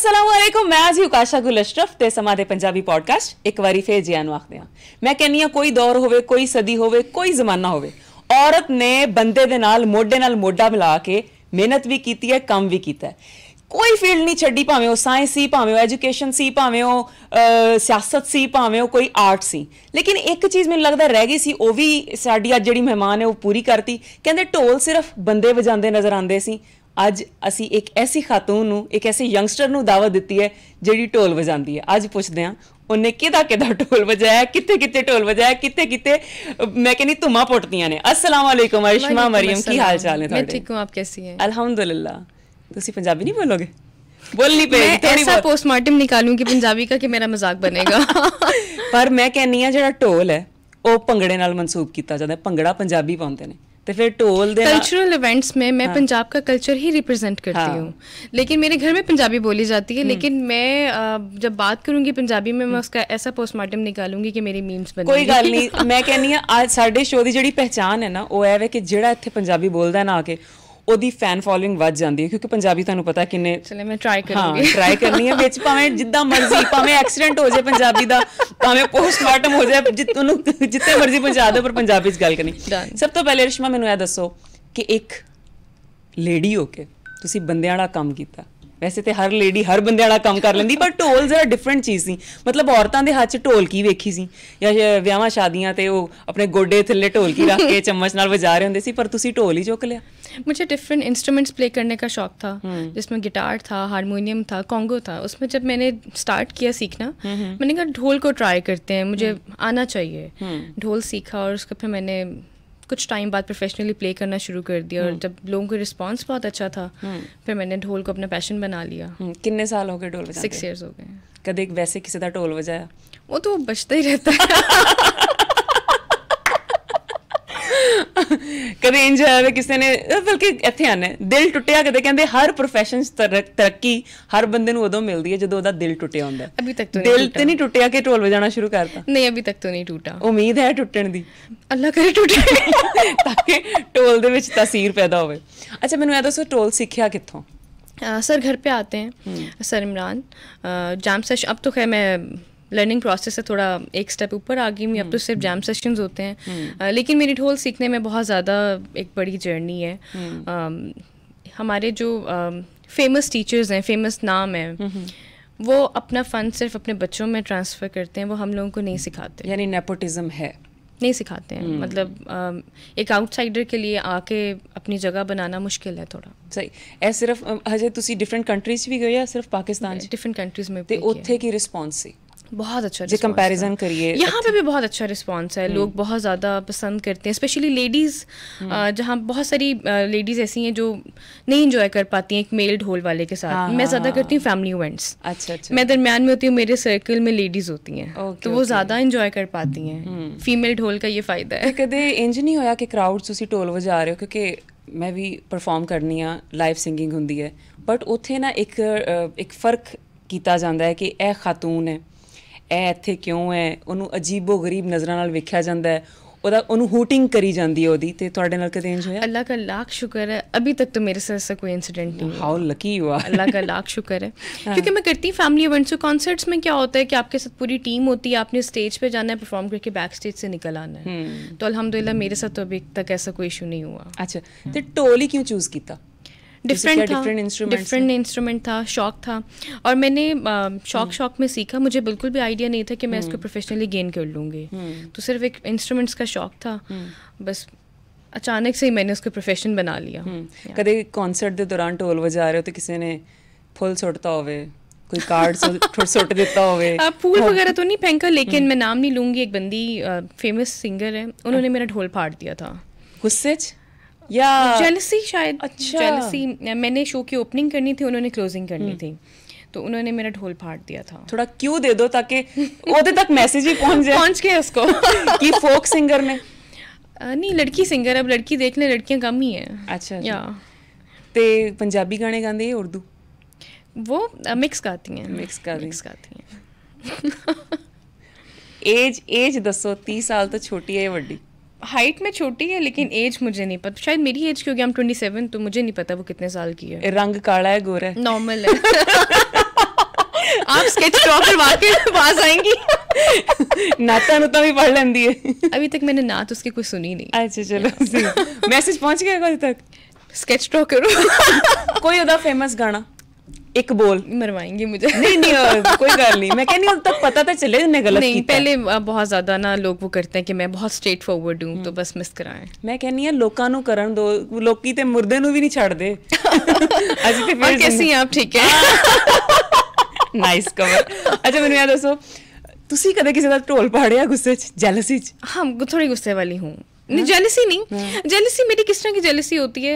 अस्सलामुअलैकुम, मैं आज उकाशा गुल अशरफ ते समा दे पंजाबी पॉडकास्ट एक बारी फिर जियां नूं आखदे हां। मैं कहनी हां कोई दौर होवे, कोई सदी होवे, कोई जमाना होवे, औरत ने बंदे दे नाल मोढा मिला के मेहनत भी कीती है, काम भी कीता है। कोई फील्ड नहीं छड्डी, भावें वो साइंस सी, भावें वो एजुकेशन सी, भावें वो सियासत सी, भावें वो कोई आर्ट सी। लेकिन एक चीज़ मैनूं लगदा रह गई सी, वो भी साडी अज जिहड़ी मेहमान है वो पूरी करती। कहंदे ढोल सिर्फ बंदे वजांदे नज़र आंदे सी, अज असी एक ऐसी खातून नूं, एक ऐसे यंगस्टर नूं दावत दित्ती है जिहड़ी ढोल वजांदी है। अज पुछदे हां उन्हें किदा ढोल बजाया, कित्थे ढोल बजाया, कित्थे मैं कहनी धुम्मां पुटदियां ने। अस्सलाम वालेकुम अरिशमा मरियम, की हाल चाल है तुहाडे? मैं ठीक हूं, आप कैसी हैं? अल्हम्दुलिल्लाह। तुसी पंजाबी नहीं बोलोगे? बोलनी पेगी थोड़ी बहुत। पोस्टमार्टम निकालूंगी पंजाबी का कि मेरा मजाक बनेगा। पर मैं कहनी हां जिहड़ा ढोल है वो भंगड़े नाल मंसूब कीता जांदा है। भंगड़ा पंजाबी पाउंदे ने ते फिर ढोल दे कल्चरल इवेंट्स में मैं पंजाब का कल्चर ही रिप्रेजेंट करती हूँ। लेकिन मेरे घर में पंजाबी बोली जाती है, लेकिन मैं जब बात करूंगी पंजाबी में मैं उसका ऐसा पोस्टमार्टम निकालूंगी कि मेरी मीम्स बनेंगे। कोई गल नहीं, मैं कहनी हां आज साडे शो दी जिहड़ी पहचान है ना वो है कि जिहड़ा इत्थे पंजाबी बोलदा है ना आके ओदी फैन फॉलोइंग वध जाती है, क्योंकि पंजाबी तुहानूं पता किन्ने। चले मैं ट्राई करूंगी। हाँ, ट्राई करनी है विच, भावें जिद्दां मर्जी, भावें एक्सीडेंट हो जाए पंजाबी दा, भावें पोस्टमार्टम हो जाए, जित्थे मर्जी पहुंचा दो, पर पंजाबी च गल करनी। सब तो पहले रिश्मा मैनूं यह दसो कि एक लेडी हो के तुसी बंदियां वाला काम कीता। वैसे तो हर लेडी हर बंदे वाला काम कर लेंदी, पर ढोल जरा डिफरेंट चीज़ सी। मतलब औरतां दे हाथ च ढोलकी वेखी सी, या विआहां शादियां ते वो अपने गोडे थल्ले ढोलकी रख के चम्मच नाल वजा रहे होंदे सी, पर तुसी ढोल ही चुक लिया। मुझे डिफरेंट इंस्ट्रूमेंट्स प्ले करने का शौक था, जिसमें गिटार था, हारमोनियम था, कॉन्गो था। उसमें जब मैंने स्टार्ट किया सीखना, मैंने कहा ढोल को ट्राई करते हैं, मुझे आना चाहिए। ढोल सीखा और उसके फिर मैंने कुछ टाइम बाद प्रोफेशनली प्ले करना शुरू कर दिया। और जब लोगों को रिस्पांस बहुत अच्छा था, फिर मैंने ढोल को अपना पैशन बना लिया। कितने साल हो गए ढोल बजाते? 6 years हो गए। कदे वैसे किसी का ढोल बजाया? वो तो बजता ही रहता है। कदे इंज है किसी ने, बल्कि इत्थे आने दिल टुटिया, कदे कहंदे हर प्रोफेशन तरक्की हर बंदे नूं उदों मिलदी है जदों ओदा दिल टुटिया हुंदा है। अभी तक तो दिल ते नहीं टुटिया कि ढोल बजाना शुरू करता? नहीं, अभी तक तो नहीं टूटा। उम्मीद है टुटण दी? अल्लाह करे टूटे ताकि ढोल दे विच तासीर पैदा होवे। अच्छा मैनूं ये दसो ढोल सीखिया कित्थों? सर घर पे आते हैं, सर इमरान। जैम सेशन, अब तो खैर मैं लर्निंग प्रोसेस से थोड़ा एक स्टेप ऊपर आ गई हूँ, अब तो सिर्फ जैम सेशंस होते हैं। लेकिन मेरी ढोल सीखने में बहुत ज़्यादा एक बड़ी जर्नी है। हमारे जो फेमस टीचर्स हैं, फेमस नाम है, वो अपना फ़न सिर्फ अपने बच्चों में ट्रांसफ़र करते हैं, वो हम लोगों को नहीं सिखाते। यानी नेपोटिज्म है, नहीं सिखाते हैं। मतलब एक आउटसाइडर के लिए आके अपनी जगह बनाना मुश्किल है थोड़ा। सही है। सिर्फ हजे तुसी डिफरेंट कंट्रीज भी गए या सिर्फ पाकिस्तान? डिफरेंट कंट्रीज में। ते उत्थे की रिस्पांस सी? बहुत अच्छा जो कंपैरिजन करिए यहाँ पे भी बहुत अच्छा रिस्पांस है। लोग बहुत ज़्यादा पसंद करते हैं, स्पेशली लेडीज़। जहाँ बहुत सारी लेडीज़ ऐसी हैं जो नहीं इंजॉय कर पाती हैं एक मेल ढोल वाले के साथ। मैं ज़्यादा करती हूँ फैमिली इवेंट्स। अच्छा। मैं दरमियान में होती हूँ, मेरे सर्कल में लेडीज़ होती हैं, तो वो ज़्यादा इंजॉय कर पाती हैं। फीमेल ढोल का ये फ़ायदा है। कदे इंज नहीं होया कि क्राउड तुसी ढोल वजा रहे हो? क्योंकि मैं भी परफॉर्म करनी आ, लाइव सिंगिंग हुंदी है, बट उत्थे ना एक फ़र्क कीता जांदा है कि यह खातून है, ਇਹ ਇੱਥੇ ਕਿਉਂ ਹੈ, ਉਹਨੂੰ ਅਜੀਬੋ ਗਰੀਬ ਨਜ਼ਰਾਂ ਨਾਲ ਵੇਖਿਆ ਜਾਂਦਾ ਹੈ, ਉਹਨੂੰ ਹੂਟਿੰਗ ਕਰੀ ਜਾਂਦੀ ਹੈ ਉਹਦੀ। ਤੇ ਤੁਹਾਡੇ ਨਾਲ ਕਦੇ ਇੰਜ ਹੋਇਆ? अल्लाह का लाख शुक्र है, अभी तक तो मेरे साथ ऐसा कोई इंसिडेंट नहीं। How lucky you are. Allah का लाख शुक्र है। क्योंकि मैं करती हूँ फैमिली इवेंट्स। कॉन्सर्ट्स में क्या होता है कि आपके साथ पूरी टीम होती है, आपने स्टेज पे जाना है, परफॉर्म करके बैक स्टेज से निकल आना है। तो अल्हम्दुलिल्लाह मेरे साथ तो अभी तक ऐसा कोई इशू नहीं हुआ। अच्छा, तो ढोल ही क्यों चूज़ किया? डिफरेंट इंस्ट्रूमेंट था, शौक था। और मैंने शौक में सीखा। मुझे बिल्कुल भी आइडिया नहीं था कि मैं इसको प्रोफेशनली गेन कर लूँगी। तो सिर्फ एक इंस्ट्रूमेंट्स का शौक था, बस अचानक से ही मैंने उसको प्रोफेशन बना लिया। कदे कॉन्सर्ट के दौरान ढोल बजा रहे हो तो किसी ने फुल सुट्टा होवे, कोई कार्ड सुट देता होवे? फूल वगैरह तो नहीं फेंका, लेकिन मैं नाम नहीं लूँगी, एक बंदी फेमस सिंगर है, उन्होंने मेरा ढोल फाड़ दिया था। गुस्से या जेलसी शायद? अच्छा। जेलसी। मैंने शो की ओपनिंग करनी थी, उन्होंने क्लोजिंग करनी थी, तो उन्होंने मेरा ढोल फाड़ दिया था। थोड़ा क्यों दे दो ताकि ओदे तक मैसेज ही पहुंच जाए। पहुंच गया उसको कि फोक सिंगर ने? नहीं, लड़की सिंगर। अब लड़की देख ले, लड़कियां कम ही हैं। अच्छा या ते पंजाबी गाने गाते हैं, उर्दू? वो मिक्स गाती हैं। मिक्स गाती हैं। एज दसो, 30 साल तो छोटी है या बड़ी? हाइट में छोटी है, लेकिन एज मुझे नहीं पता। शायद मेरी एज क्योंकि I'm 27, तो मुझे नहीं पता वो कितने साल की है। रंग काला है, गोरा है? नॉर्मल है। आप स्केच ड्रॉ करवा के पास आएंगी। नाता नुता भी पढ़ लेंदी है। अभी तक मैंने नात उसकी कोई सुनी नहीं। अच्छा चलो, मैसेज पहुंच गया अभी तक? स्केच ड्रॉ करो। कोई ओदा फेमस गाना एक बोल। मरवाएंगे मुझे। नहीं कोई गल नहीं, मैं कहनी तक पता तो चले उन्हें गलत नहीं, कीता। पहले बहुत ज्यादा ना लोग वो करते हैं कि मैं बहुत स्ट्रेट फॉरवर्ड हूँ, तो बस मिस कराएं। मैं कहनी है लोकां नू करन दो, लोकी ते मुर्दे नू भी नहीं छड्डदे। ਅਸੀਂ ਤੇ और कैसी हैं आप? ठीक है। Nice cover. अच्छा मैंने याद दसो, ਤੁਸੀਂ ਕਦੇ ਕਿਸੇ ਦਾ ਢੋਲ ਪਾੜਿਆ ਗੁੱਸੇ 'ਚ, ਜੈਲਸੀ 'ਚ? हाँ, थोड़ी गुस्से वाली हूँ। नहीं, जेलसी नहीं, जेलसी मेरी किस तरह की जेलसी होती है,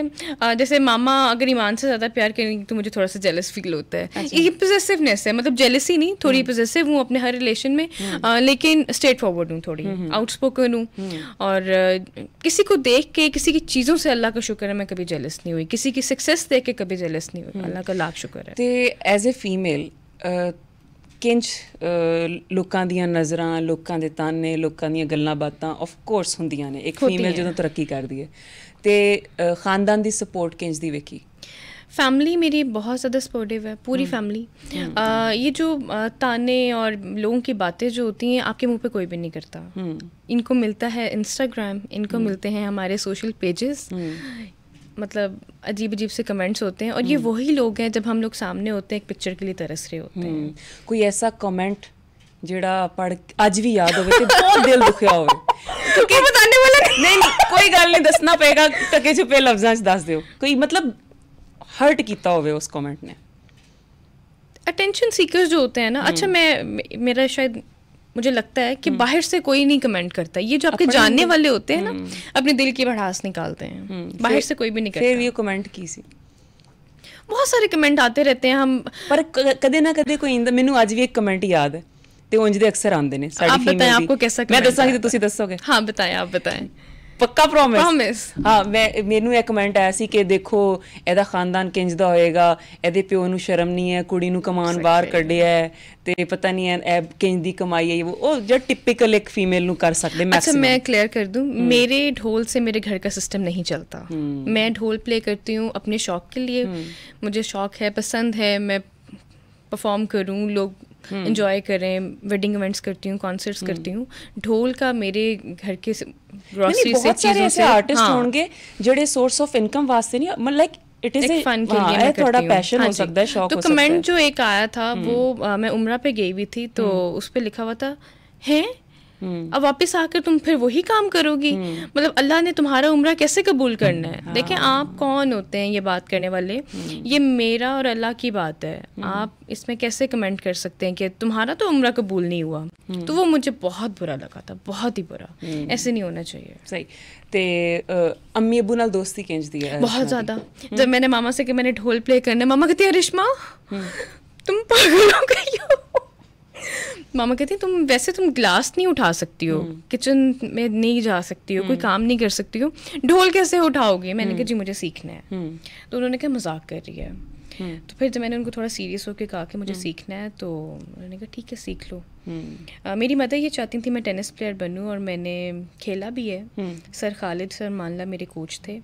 जैसे मामा अगर ईमान से ज़्यादा प्यार करेंगी तो मुझे थोड़ा सा जेलस फील होता है। ये पॉजिटिवनेस है, मतलब जेलसी नहीं, थोड़ी पॉजिटिव हूँ अपने हर रिलेशन में, लेकिन स्ट्रेट फॉरवर्ड हूँ, थोड़ी आउटस्पोकन हूँ। और किसी को देख के, किसी की चीज़ों से अल्लाह का शुक्र है मैं कभी जेलस नहीं हुई, किसी की सक्सेस देख के कभी जेलस नहीं हुई, अल्लाह का लाख शुक्र है। ਤੇ ਐਜ਼ ਅ ਫੀਮੇਲ ਕਿੰਜ ਲੋਕਾਂ ਦੀਆਂ ਨਜ਼ਰਾਂ, ਲੋਕਾਂ ਦੇ ਤਾਨੇ, ਲੋਕਾਂ ਦੀਆਂ ਗੱਲਾਂ ਬਾਤਾਂ ਆਫ ਕੋਰਸ ਹੁੰਦੀਆਂ ਨੇ ਇੱਕ ਫੀਮੇਲ ਜਦੋਂ ਤਰੱਕੀ ਕਰਦੀ ਹੈ, ਤੇ ਖਾਨਦਾਨ ਦੀ ਸਪੋਰਟ ਕਿੰਜ ਦੀ ਵੇਖੀ? फैमिली मेरी बहुत ज़्यादा सपोर्टिव है, पूरी फैमिली। ये जो ताने और लोगों की बातें जो होती हैं आपके मुंह पे कोई भी नहीं करता। इनको मिलता है इंस्टाग्राम, इनको मिलते हैं हमारे सोशल पेजेस, मतलब अजीब अजीब से कमेंट्स होते हैं, और ये वही लोग हैं जब हम लोग सामने होते हैं एक पिक्चर के लिए तरस रहे होते हैं। कोई ऐसा कमेंट ਜਿਹੜਾ ਪੜ ਅੱਜ ਵੀ ਯਾਦ ਹੋਵੇ ਤੇ ਬਹੁਤ ਦਿਲ ਦੁਖਿਆ ਹੋਵੇ? ਕਿਉਂਕਿ बताने वाला नहीं, कोई गल नहीं, दसना पेगा, टके छुपे लफ्जां च दस दिओ। कोई मतलब हर्ट कीता होवे उस कमेंट ने? अटेंशन सीकर्स जो होते हैं ना, अच्छा मेरा शायद मुझे लगता है कि बाहर से कोई नहीं कमेंट करता, ये जो आपके जानने वाले होते हैं ना, अपने दिल की भड़ास निकालते हैं, बाहर से कोई भी नहीं करता। फिर ये कमेंट की सी? बहुत सारे कमेंट आते रहते हैं, हम पर कदे ना कदे कोई इंदा, मैनू आज भी एक कमेंट याद है ਤੇ ਉਂਝ ਦੇ ਅਕਸਰ ਆਉਂਦੇ ਨੇ ਸਾਡੀ ਫੀਮੇਲ ਦੀ। बताएं आपको कैसा कमेंट? मैं दसांगी ਤੇ ਤੁਸੀਂ ਦੱਸੋਗੇ? हाँ बताएं, आप बताएं। पक्का प्रॉमिस? हाँ, ਮੈਨੂੰ ਇਹ ਕਮੈਂਟ ਆਇਆ ਸੀ ਕਿ ਦੇਖੋ ਇਹਦਾ ਖਾਨਦਾਨ ਕਿੰਜ ਦਾ ਹੋਏਗਾ, ਇਹਦੇ ਪਿਓ ਨੂੰ ਸ਼ਰਮ ਨਹੀਂ ਹੈ, ਕੁੜੀ ਨੂੰ ਕਮਾਉਣ ਬਾਹਰ ਕੱਢਿਆ ਹੈ, ਤੇ ਪਤਾ ਨਹੀਂ ਹੈ ਇਹ ਕਿੰਜ ਦੀ ਕਮਾਈ ਹੈ, ਉਹ ਜਿਹੜਾ ਟਿਪੀਕਲ ਇੱਕ ਫੀਮੇਲ ਨੂੰ ਕਰ ਸਕਦੇ मैक्सिमम। अच्छा मैं क्लियर कर दूं, मेरे ढोल से मेरे घर का सिस्टम नहीं चलता। मैं ढोल प्ले करती हूँ अपने शौक के लिए, मुझे शौक है, पसंद है, मैं परफॉर्म करूँ, लोग इंजॉय करें, वेडिंग इवेंट्स करती हूँ, कॉन्सर्ट्स करती हूँ। ढोल का मेरे घर के ग्रोसरी से, चीज़ों से आर्टिस्ट होंगे ਜਿਹੜੇ सोर्स ऑफ इनकम वास्ते नहीं, मतलब लाइक इट इज फन के लिए थोड़ा पैशन हो सकता है, शौक हो सकता है। तो कमेंट जो एक आया था वो मैं उम्रा पे गई हुई थी, तो उस पे लिखा हुआ था, हैं अब वापस आकर तुम फिर वही काम करोगी, मतलब अल्लाह ने तुम्हारा उम्रा कैसे कबूल करना है? देखें आप कौन होते हैं ये बात करने वाले, ये मेरा और अल्लाह की बात है, आप इसमें कैसे कमेंट कर सकते हैं कि तुम्हारा तो उम्रा कबूल नहीं हुआ? तो वो मुझे बहुत बुरा लगा था, बहुत ही बुरा, ऐसे नहीं होना चाहिए। सही। ते अम्मी अबू नाल दोस्ती किंज दी है? बहुत ज़्यादा। जब मैंने मामा से कि मैंने ढोल प्ले करना, मामा कहती है रिश्मा तुम पागल हो गई हो। मामा कहती तुम वैसे तुम ग्लास नहीं उठा सकती हो, किचन में नहीं जा सकती हो, कोई काम नहीं कर सकती हो, ढोल कैसे उठाओगी? मैंने कहा जी मुझे सीखना है। तो उन्होंने कहा मजाक कर रही है। तो फिर जब मैंने उनको थोड़ा सीरियस होकर कहा कि मुझे सीखना है, तो उन्होंने कहा ठीक है सीख लो। मेरी मदर ये चाहती थी मैं टेनिस प्लेयर बनूं, और मैंने खेला भी है। सर खालिद सर मानला मेरे कोच थे,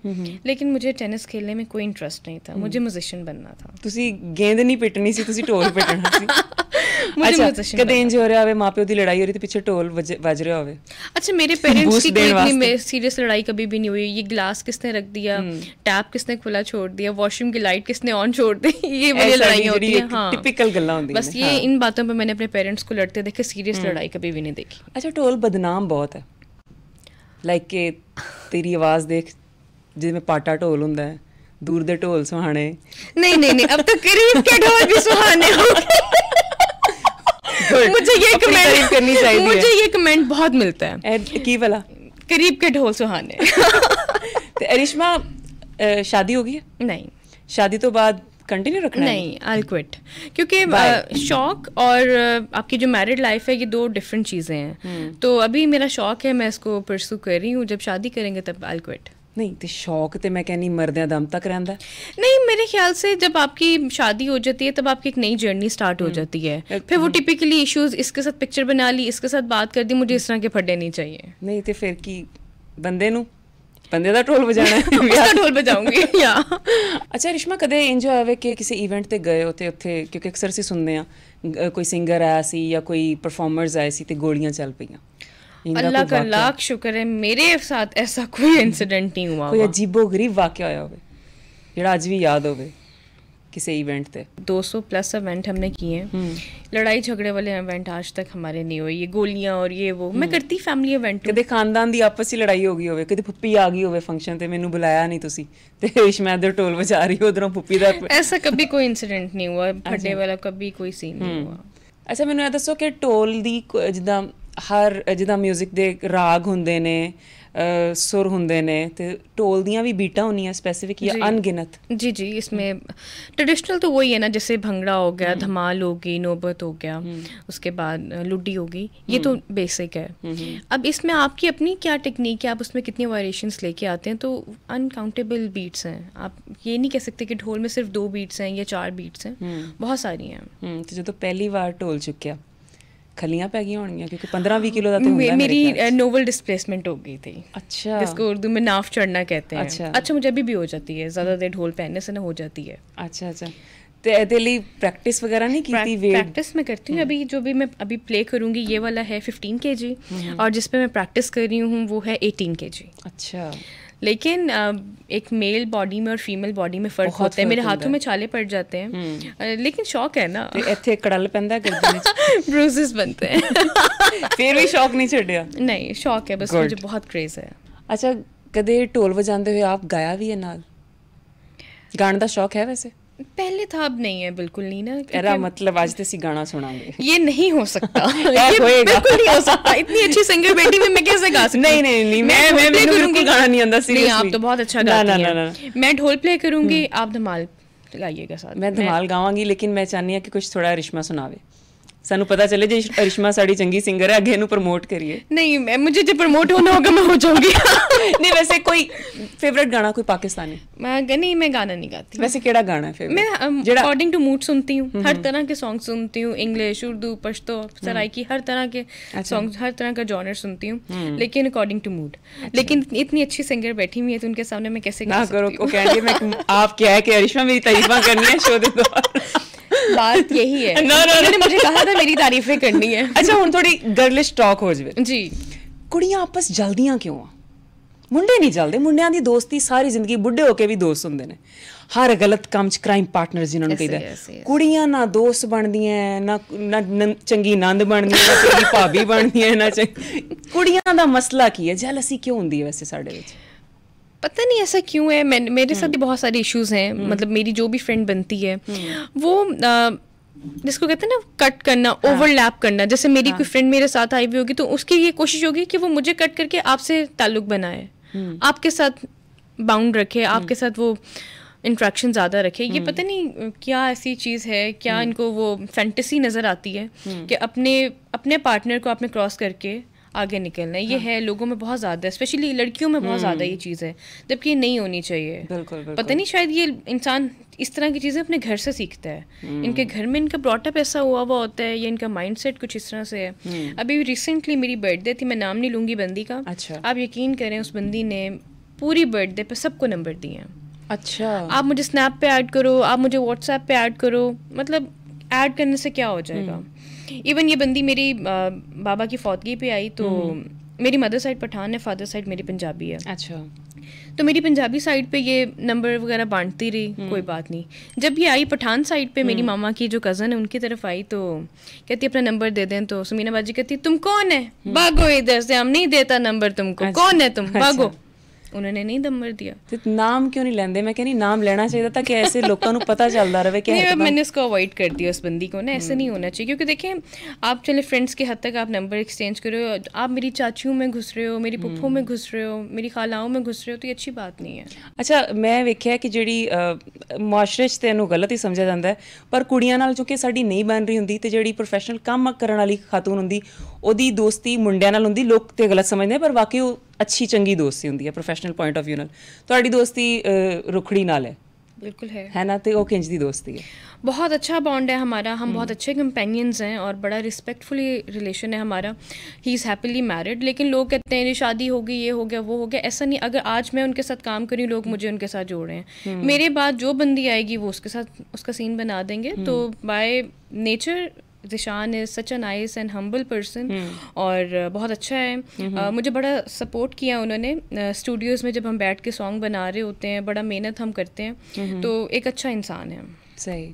लेकिन मुझे टेनिस खेलने में कोई इंटरेस्ट नहीं था, मुझे म्यूजिशियन बनना था। ਤੁਸੀਂ ਗੇਂਦ ਨਹੀਂ ਪਿੱਟਣੀ ਸੀ, ਤੁਸੀਂ ਢੋਲ ਪਿੱਟਣਾ ਸੀ। अच्छा कदे इंज हो रहा है माँ प्यो की लड़ाई हो रही थी पीछे ढोल बज रहा होवे? अच्छा मेरे पेरेंट्स की कोई इतनी सीरियस लड़ाई कभी भी नहीं हुई। ये ग्लास किसने रख दिया, टैप किसने खुला छोड़ दिया, वॉशरूम की लाइट किसने ऑन छोड़ दी, ये वाली लड़ाइयाँ होती हैं। हाँ टिपिकल गल्लां होंदी हैं। बस ये इन बातों पे मैंने अपने पेरेंट्स को लड़ते देखे, सीरियस लड़ाई कभी भी नहीं देखी। अच्छा ढोल बदनाम बहुत है, लाइक के तेरी आवाज़ देख जिसमें पाटा ढोल होंदा है, दूर दे ढोल सुहाने। नहीं अब तो करीब के ढोल भी सुहाने हो गए। मुझे ये कमेंट करनी चाहिए, मुझे ये कमेंट बहुत मिलता है की वाला करीब के ढोल सुहाने। तो अरिश्मा शादी हो गई है? नहीं। शादी तो बाद कंटिन्यू रखना है? नहीं, आई क्विट, क्योंकि शौक और आपकी जो मैरिड लाइफ है ये दो डिफरेंट चीज़ें हैं। तो अभी मेरा शौक है, मैं इसको परसू कर रही हूँ, जब शादी करेंगे तब आई क्विट। नहीं तो शौक तो मैं कहनी मरदे दम तक रहता नहीं, मेरे ख्याल से जब आपकी शादी हो जाती है तब आपकी एक नई जर्नी स्टार्ट हो जाती है। फिर वो टिपिकली इश्यूज, इसके साथ पिक्चर बना ली, इसके साथ बात कर दी, मुझे इस तरह के फड्डे नहीं चाहिए। नहीं तो फिर की बंदे नू ਬੰਦੇ ਦਾ ਢੋਲ ਵਜਾਣਾ ਹੈ उसका ढोल बजाऊंगी या ਅੱਛਾ ਰਿਸ਼ਮਾ ਕਦੇ ਇੰਜ ਹੋਇਆ ਕਿ ਕਿਸੇ ਇਵੈਂਟ ਤੇ ਗਏ ਹੋ ਤੇ ਉੱਥੇ ਕਿਉਂਕਿ ਅਕਸਰ ਅਸੀਂ ਸੁਣਦੇ ਆ ਕੋਈ ਸਿੰਗਰ ਆਇਆ ਸੀ ਜਾਂ ਕੋਈ ਪਰਫਾਰਮਰਸ ਆਏ ਸੀ ਤੇ ਗੋਲੀਆਂ ਚੱਲ ਪਈਆਂ अल्लाह का लाख शुक्र है मेरे साथ ऐसा कोई इंसिडेंट नहीं हुआ ਕੋਈ ਅਜੀਬੋ ਗਰੀਬ ਵਾਕਿਆ ਹੋਇਆ ਹੋਵੇ ਜਿਹੜਾ ਅੱਜ ਵੀ ਯਾਦ ਹੋਵੇ किसी इवेंट थे 200 प्लस इवेंट हमने किए हैं लड़ाई झगड़े वाले इवेंट आज तक हमारे नहीं हुए ये गोलियां और ये वो मैं करती फैमिली इवेंट कदे खानदान दी आपस ही लड़ाई हो गई होवे कदे फुप्पी आ गई होवे फंक्शन ते मैनू बुलाया नहीं तुसी ते रिश्मा इधर ढोल बजा रही हो उधरों फुप्पी दा ऐसा कभी कोई इंसिडेंट नहीं हुआ फटे वाला कभी कोई सीन नहीं हुआ अच्छा मैनू ये दसो कि ढोल दी जिद्दां हर जिद्दां म्यूजिक दे राग हुंदे ने सुर हुंदे ने ते ढोल दियां भी बीटां होनियां स्पेसिफिक या अनगिनत जी जी इसमें ट्रेडिशनल तो वही है ना जैसे भंगड़ा हो गया धमाल होगी नौबत हो गया उसके बाद लुड्डी होगी ये तो बेसिक है अब इसमें आपकी अपनी क्या टेक्निक है आप उसमें कितनी वेरिएशंस लेके आते हैं तो अनकाउंटेबल बीट्स हैं आप ये नहीं कह सकते कि ढोल में सिर्फ 2 बीट्स हैं या 4 बीट्स हैं बहुत सारी हैं तो जो पहली बार ढोल चुक्या खलियां पै गई होंगी क्योंकि 15-20 किलो का तो हुंदा है मेरी नोवल डिस्प्लेसमेंट हो गई थी अच्छा जिसको उर्दू में नाफ चढ़ना कहते हैं अच्छा मुझे अभी भी हो जाती है ज़्यादा देर ढोल पहनने से ना हो जाती है अच्छा अच्छा तो ਇਹਦੇ ਲਈ प्रैक्टिस वगैरह नहीं की थी प्रैक्टिस मैं करती हूँ अभी जो भी मैं अभी प्ले करूँगी ये वाला है 15 kg और जिस पे मैं प्रैक्टिस कर रही हूँ वो है 18 kg अच्छा लेकिन एक मेल बॉडी में और फीमेल बॉडी में फ़र्क होता है मेरे हाथों में छाले पड़ जाते हैं लेकिन शौक है ना इत्थे कड़ल पैंदा गर्दन विच ब्रूसेस बनते हैं फिर भी शौक नहीं छड्डिया नहीं शौक है बस मुझे बहुत क्रेज़ है अच्छा कदे ढोल बजाते हुए आप गाया भी है नाल गाने दा शौक है वैसे पहले था अब नहीं है बिल्कुल नहीं ना तेरा मतलब आज तो गाना सुनाएंगे ये नहीं हो सकता ये बिल्कुल नहीं हो सकता इतनी अच्छी सिंगर बेटी में मैं कैसे गा सकती नहीं नहीं नहीं मैं बिल्कुल गाना नहीं आंदा सीरियसली नहीं आप तो बहुत अच्छा गाती हैं मैं ढोल प्ले करूंगी आप धमाल गाइएगा साथ मैं धमाल गावांगी लेकिन मैं चाहनी है कि कुछ थोड़ा रिश्मा सुनावे सानू पता चले जे रिश्मा साड़ी चंगी सिंगर है अगे नू प्रमोट करिए नहीं मुझे जो प्रमोट होना होगा मैं हो जाऊंगी नहीं वैसे कोई फेवरेट गाना कोई पाकिस्तानी नहीं मैं गाना नहीं गाती वैसे केड़ा गाना है फेवरेट मैं अकॉर्डिंग टू मूड सुनती हूँ हर तरह के सॉन्ग सुनती हूँ इंग्लिश उर्दू पश्तो सराइकी हर तरह के सॉन्ग हर तरह का जॉनर सुनती हूँ लेकिन अकॉर्डिंग टू मूड लेकिन इतनी अच्छी सिंगर बैठी हुई है तो उनके सामने मैं कैसे ना करो वो कहेंगे मैं आप क्या है कि रिश्मा मेरी तारीफां करनी है शो दे दौरान बात यही है उन्होंने मुझे कहा था मेरी तारीफें करनी है अच्छा हुण थोड़ी गर्लिश टॉक हो जावे जी कुड़ियां आपस जलदियां क्यों आ मुंडे नहीं जलदे मुंडियां दी दोस्ती सारी जिंदगी बुढ़े होके भी दोस्त हुंदे ने हर गलत काम च क्राइम पार्टनर जिन्होंने कहदा कुड़ियां ना दोस्त बनदियां ना चंगी नंद बनदियां ना तेरी भाभी बनदियां ना कुड़ियां दा मसला की है जेलसी क्यों हुंदी है वैसे साडे विच पता नहीं ऐसा क्यों है मेरे साथ भी बहुत सारे इश्यूज हैं मतलब मेरी जो भी फ्रेंड बनती है वो जिसको कहते हैं ना कट करना ओवरलैप करना जैसे मेरी कोई फ्रेंड मेरे साथ आई हुई होगी तो उसकी ये कोशिश होगी कि वो मुझे कट करके आपसे ताल्लुक बनाए आपके साथ बाउंड रखे आपके साथ वो इंट्रैक्शन ज़्यादा रखे ये पता नहीं क्या ऐसी चीज़ है क्या इनको वो फैंटेसी नज़र आती है कि अपने पार्टनर को आपने क्रॉस करके आगे निकलना है ये है लोगों में बहुत ज़्यादा है स्पेशली लड़कियों में बहुत ज़्यादा ये चीज़ है जबकि ये नहीं होनी चाहिए बिल्कुल पता नहीं शायद ये इंसान इस तरह की चीज़ें अपने घर से सीखता है इनके घर में इनका ब्रॉटअप ऐसा हुआ होता है या इनका माइंडसेट कुछ इस तरह से है अभी रिसेंटली मेरी बर्थडे थी मैं नाम नहीं लूँगी बंदी का अच्छा आप यकीन करें उस बंदी ने पूरी बर्थडे पे सबको नंबर दिए हैं अच्छा आप मुझे स्नैप पे ऐड करो आप मुझे व्हाट्सएप पे ऐड करो मतलब ऐड करने से क्या हो जाएगा इवन ये बंदी मेरी बाबा की फौतगी पे आई तो मेरी मदर साइड पठान है फादर साइड मेरी पंजाबी है अच्छा तो मेरी पंजाबी साइड पे ये नंबर वगैरह बांटती रही कोई बात नहीं जब ये आई पठान साइड पे मेरी मामा की जो कज़न है उनकी तरफ आई तो कहती अपना नंबर दे दें तो सुमीना बाजी कहती तुम कौन है भागो इधर से हम नहीं देता नंबर तुमको कौन है तुम भागो उन्होंने नहीं नंबर दिया तो नाम क्यों नहीं लेंदे मैं कहनी नाम लेना चाहिए था कि ऐसे लोगों को पता चलता रहे कि नहीं मैंने इसको अवॉइड कर दिया उस बंदी को ना ऐसा नहीं होना चाहिए क्योंकि देखें आप चले फ्रेंड्स के हद तक आप नंबर एक्सचेंज कर रहे हो आप मेरी चाचियों में घुस रहे हो मेरी पुप्फों में घुस रहे हो मेरी खालाओं में घुस रहे हो तो ये अच्छी बात नहीं है अच्छा मैं वेख्या कि ਜਿਹੜੀ ਮੁਆਸ਼ਰੇ 'ਚ ਤੇ ਇਹਨੂੰ ਗਲਤ ਹੀ ਸਮਝਿਆ ਜਾਂਦਾ ਹੈ ਪਰ ਕੁੜੀਆਂ ਨਾਲ ਚੁੱਕੇ ਸਾਡੀ ਨਹੀਂ ਬਣ ਰਹੀ ਹੁੰਦੀ ਤੇ ਜਿਹੜੀ ਪ੍ਰੋਫੈਸ਼ਨਲ ਕੰਮ ਕਰਨ ਵਾਲੀ ਖਾਤੂਨ ਹੁੰਦੀ ਉਹਦੀ ਦੋਸਤੀ ਮੁੰਡਿਆਂ ਨਾਲ ਹੁੰਦੀ ਲੋਕ ਤੇ ਗਲਤ ਸਮਝਦੇ ਪਰ ਵਾਕਈ ਉਹ ਅੱਛੀ ਚੰਗੀ ਦੋਸਤੀ ਹੁੰਦੀ ਹੈ ਪ੍ਰੋਫੈਸ਼ਨਲ ਪੁਆਇੰਟ ਆਫ ਵਿਊ ਨਾਲ ਤੁਹਾਡੀ ਦੋਸਤੀ ਰੁਖੜੀ ਨਾਲ ਹੈ बिल्कुल है ना, तो वो किंज दी दोस्ती है? बहुत अच्छा बॉन्ड है हमारा, हम बहुत अच्छे कंपेनियंस हैं और बड़ा रिस्पेक्टफुली रिलेशन है हमारा। ही इज़ हैप्पीली मैरिड, लेकिन लोग कहते हैं शादी हो गई, ये हो गया, वो हो गया, ऐसा नहीं। अगर आज मैं उनके साथ काम करी, लोग मुझे उनके साथ जोड़ रहे हैं। मेरे बाद जो बंदी आएगी वो उसके साथ उसका सीन बना देंगे। तो by nature Zeeshan is such a nice and humble person, और बहुत अच्छा है। मुझे बड़ा सपोर्ट किया उन्होंने स्टूडियोज़ में, जब हम बैठ के सॉन्ग बना रहे होते हैं, बड़ा मेहनत हम करते हैं, तो एक अच्छा इंसान है। सही।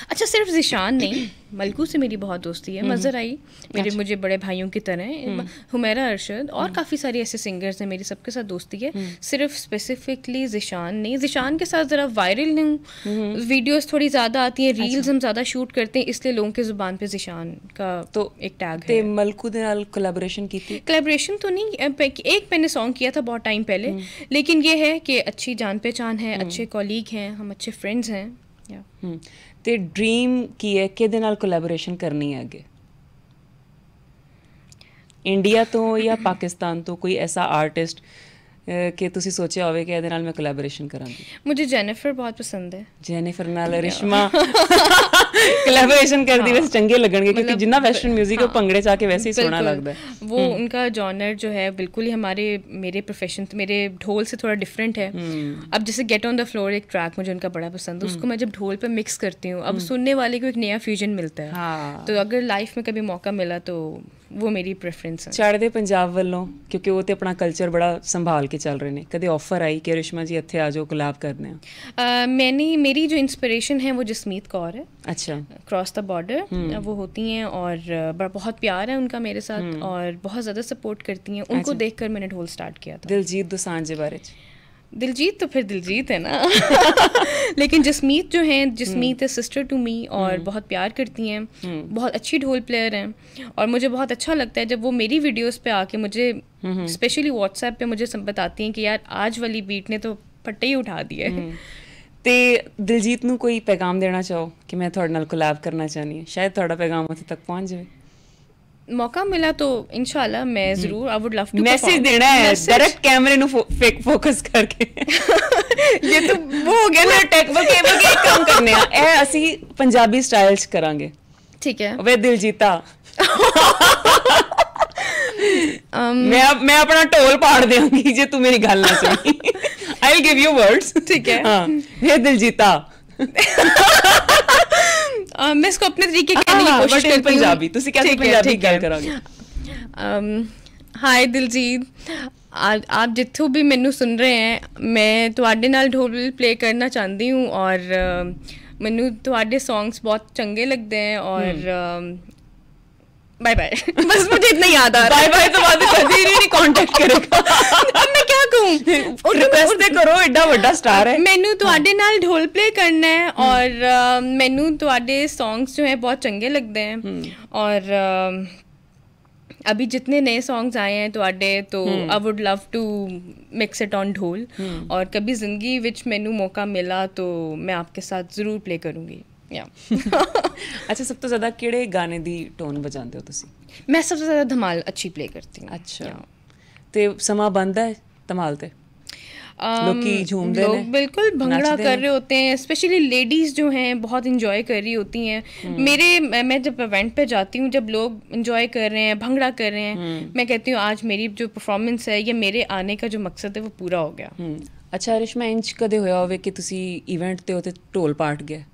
अच्छा, सिर्फ ज़िशान नहीं, मलकू से मेरी बहुत दोस्ती है। मज़र आई मेरे मुझे बड़े भाइयों की तरह, हुमैरा अरशद और काफ़ी सारे ऐसे सिंगर्स हैं, मेरी सबके साथ दोस्ती है। सिर्फ स्पेसिफिकली ज़िशान नहीं। ज़िशान के साथ ज़रा वायरल नहीं, वीडियोस थोड़ी ज़्यादा आती हैं, रील्स हम ज़्यादा शूट करते हैं, इसलिए लोगों की ज़ुबान पे ज़िशान का तो एक टैग है। मलकू दे नाल कोलैबोरेशन की थी? कोलैबोरेशन तो नहीं, एक मैंने सॉन्ग किया था बहुत टाइम पहले, लेकिन ये है कि अच्छी जान पहचान है, अच्छे कॉलीग हैं, हम अच्छे फ्रेंड्स हैं। ਤੇ ਡ੍ਰੀਮ ਕੀ ਹੈ, ਕਿਹਦੇ ਨਾਲ ਕੋਲੈਬੋਰੇਸ਼ਨ ਕਰਨੀ ਹੈ ਅੱਗੇ? ਇੰਡੀਆ ਤੋਂ ਜਾਂ ਪਾਕਿस्तान ਤੋਂ ਕੋਈ ਐਸਾ ਆਰਟਿਸਟ कि तुसी सोचा होवे कि ਇਹਦੇ ਨਾਲ मैं कोलैबोरेशन करांगी? मुझे जेनिफर बहुत पसंद है। जेनिफर नाल रिश्मा कोलैबोरेशन करदी वैसे चंगे लगणगे, क्योंकि जिन्ना वेस्टर्न म्यूजिक है भंगड़े च आके वैसे ही सोना लगदा है। वो उनका जॉनर जो है बिल्कुल ही मेरे प्रोफेशन, मेरे ढोल से थोड़ा डिफरेंट है। अब जैसे गेट ऑन द फ्लोर एक ट्रैक मुझे उनका बड़ा पसंद है, उसको मैं जब ढोल पे मिक्स करती हूँ, अब सुनने वाले को एक नया फ्यूजन मिलता है। तो अगर लाइफ में कभी मौका मिला तो वो मेरी प्रेफरेंस है। चढ़दे पंजाब वालों, क्योंकि वो तो अपना कल्चर बड़ा संभाल के चल रहे हैं, कभी ऑफर आई कि रिश्मा जी इत्थे आ जाओ कोलैब करने? मेरी जो इंस्पिरेशन है वो जसमीत कौर है। अच्छा। क्रॉस द बॉर्डर वो होती हैं, और बहुत प्यार है उनका मेरे साथ, और बहुत ज़्यादा सपोर्ट करती हैं। उनको देखकर मैंने ढोल स्टार्ट किया था। दिलजीत दोसांझ के बारे? दिलजीत तो फिर दिलजीत है ना लेकिन जसमीत जो हैं, जसमीत है सिस्टर टू मी, और बहुत प्यार करती हैं, बहुत अच्छी ढोल प्लेयर हैं, और मुझे बहुत अच्छा लगता है जब वो मेरी वीडियोस पे आके मुझे स्पेशली व्हाट्सएप पे मुझे सब बताती हैं कि यार आज वाली बीट ने तो फट्टे ही उठा दिया है। ਤੇ ਦਿਲਜੀਤ ਨੂੰ ਕੋਈ ਪੈਗਾਮ ਦੇਣਾ ਚਾਹੋ ਕਿ ਮੈਂ ਤੁਹਾਡੇ ਨਾਲ ਕੋਲੈਬ ਕਰਨਾ ਚਾਹਨੀ ਹਾਂ, ਸ਼ਾਇਦ ਤੁਹਾਡਾ ਪੈਗਾਮ ਉੱਥੇ ਤੱਕ ਪਹੁੰਚ ਜਾਵੇ? मौका मिला तो इंशाल्लाह मैं ज़रूर, I would love to. Message देना है डायरेक्ट कैमरे नु फोकस करके ये तो वो हो गया ना टेक्निकल केबल के काम करने आ ए ਅਸੀਂ ਪੰਜਾਬੀ ਸਟਾਈਲ ਚ ਕਰਾਂਗੇ। ठीक है। ਵੇ ਦਿਲਜੀਤਾ मैं अपना ढोल पाड़ देंगी जे तू मेरी गल ना सुनी। I will give you words. ठीक है। हाँ, वे दिलजीता मैं इसको अपने तरीके कहने की कोशिश करती हूं। पंजाबी तुसी कैसे पंजाबी गल करोगे? हाय दिलजीत, आप जिथों भी मैनू सुन रहे हैं, मैं तुहाडे नाल ढोल प्ले करना चाहती हूँ, और मैनू तुहाडे सॉन्ग्स बहुत चंगे लगते हैं, और बाय बाय बस मुझे इतना याद आ रहा है। बाय बाय तो बाद कभी नहीं कांटेक्ट करेगा। अब मैं क्या कहूँ, रिक्वेस्ट दे करो, एडा बड़ा स्टार है। मैनू तुहाडे नाल ढोल प्ले करना है, और मैनू तुहाडे सॉन्ग्स जो है बहुत चंगे लगते हैं, और अभी जितने नए सॉन्ग्स आए हैं तुहाडे, तो I would love to mix it on dhol, और कभी जिंदगी विच मैनू मौका मिला तो मैं आपके साथ ज़रूर प्ले करूँगी। अच्छा, सब तो ज़्यादा किहड़े गाने दी टोन बजाते हो तुसी? मैं सबसे ज़्यादा धमाल अच्छी प्ले करती हूँ। अच्छा, ते समा बंद है धमाल ते? लोग झूमते हैं, लोग बिल्कुल भंगड़ा कर रहे होते हैं, स्पेशली लेडीज़ जो हैं बहुत इंजॉय कर रही होती हैं। मैं जब इवेंट पे जाती हूँ, जब लोग इंजॉय कर रहे हैं, भंगड़ा कर रहे हैं, मैं कहती हूँ आज मेरी जो परफॉर्मेंस है या मेरे आने का जो मकसद है वो पूरा हो गया। अच्छा रिश्मा, इंच कदे होया होवे कि तुसी इवेंट ते होते ढोल पाट गया?